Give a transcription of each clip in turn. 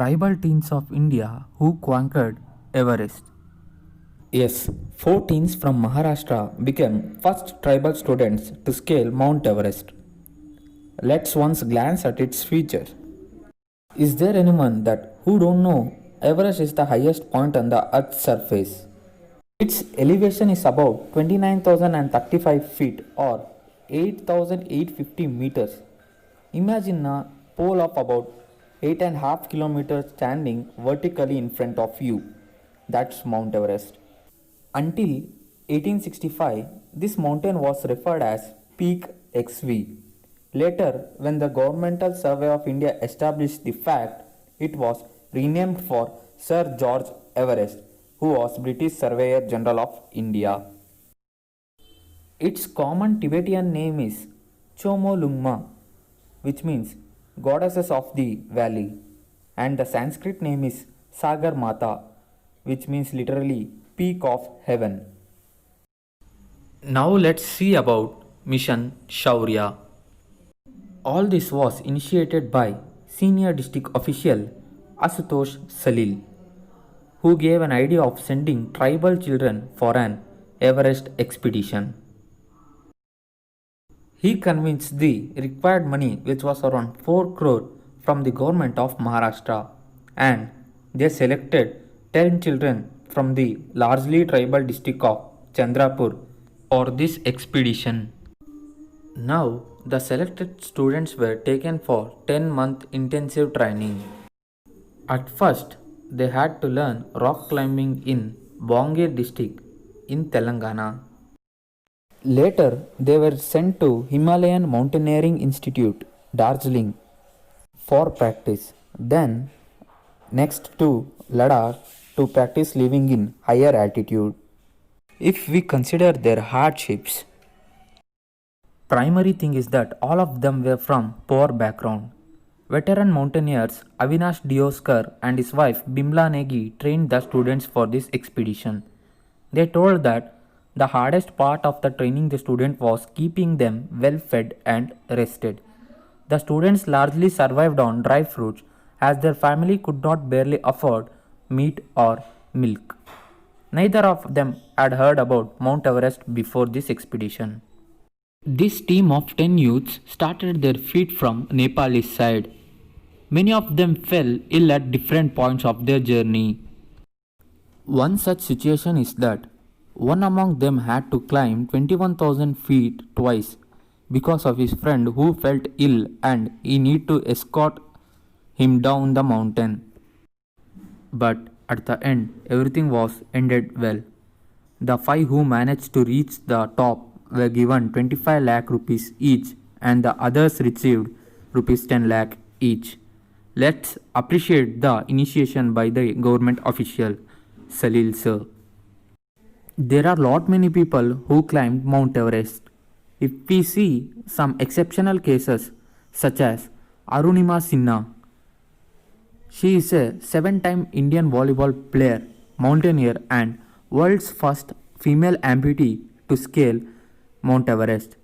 tribal teens of India who conquered Everest. Yes, four teens from Maharashtra became first tribal students to scale Mount Everest. Let's once glance at its feature. Is there anyone that who don't know Everest is the highest point on the Earth's surface? Its elevation is about 29,035 feet or 8,850 meters. Imagine a pole of about 8.5 kilometers standing vertically in front of you. That's Mount Everest. Until 1865, this mountain was referred as Peak XV. Later, when the Governmental Survey of India established the fact, it was renamed for Sir George Everest, who was British Surveyor General of India. Its common Tibetan name is Chomolungma, which means goddesses of the valley, and the Sanskrit name is Sagar Mata, which means literally peak of heaven. Now let's see about Mission Shaurya. All this was initiated by senior district official Asutosh Salil, who gave an idea of sending tribal children for an Everest expedition. He convinced the required money, which was around 4 crore, from the government of Maharashtra, and they selected 10 children from the largely tribal district of Chandrapur for this expedition. Now, the selected students were taken for 10-month intensive training. At first, they had to learn rock climbing in Bongir district in Telangana. Later, they were sent to Himalayan Mountaineering Institute, Darjeeling, for practice. Then, next to Ladakh to practice living in higher altitude. If we consider their hardships, primary thing is that all of them were from poor background. Veteran mountaineers Avinash Dioskar and his wife Bimla Negi trained the students for this expedition. They told that the hardest part of the training the student was keeping them well fed and rested. The students largely survived on dry fruits as their family could not barely afford meat or milk. Neither of them had heard about Mount Everest before this expedition. This team of 10 youths started their feat from Nepalese side. Many of them fell ill at different points of their journey. One such situation is that one among them had to climb 21,000 feet twice because of his friend who felt ill and he needed to escort him down the mountain. But at the end, everything was ended well. The five who managed to reach the top were given 25 lakh rupees each and the others received rupees 10 lakh each. Let's appreciate the initiation by the government official, Salil sir. There are lot many people who climbed Mount Everest. If we see some exceptional cases such as Arunima Sinha, she is a 7-time Indian volleyball player, mountaineer and world's first female amputee to scale Mount Everest.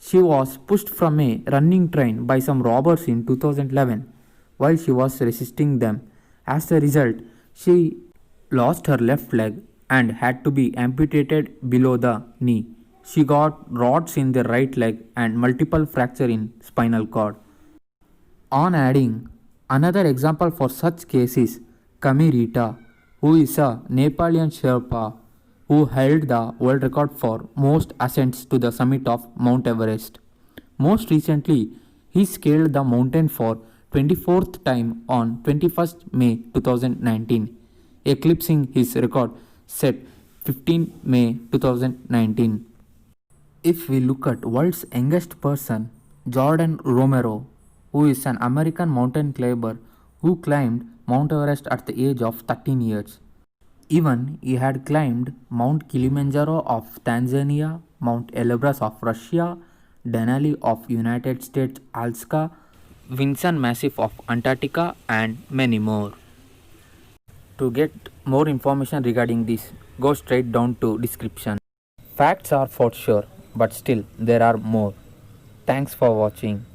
She was pushed from a running train by some robbers in 2011 while she was resisting them. As a result, she lost her left leg and had to be amputated below the knee. She got rods in the right leg and multiple fracture in spinal cord. On adding, another example for such case is Kami Rita, who is a Nepalian Sherpa who held the world record for most ascents to the summit of Mount Everest. Most recently, he scaled the mountain for 24th time on 21st May 2019, eclipsing his record set 15 May 2019. If we look at world's youngest person, Jordan Romero, who is an American mountain climber who climbed Mount Everest at the age of 13 years. Even he had climbed Mount Kilimanjaro of Tanzania, Mount Elbrus of Russia, Denali of United States Alaska, Vinson Massif of Antarctica and many more. To get more information regarding this, go straight down to description. Facts are for sure, but still there are more. Thanks for watching.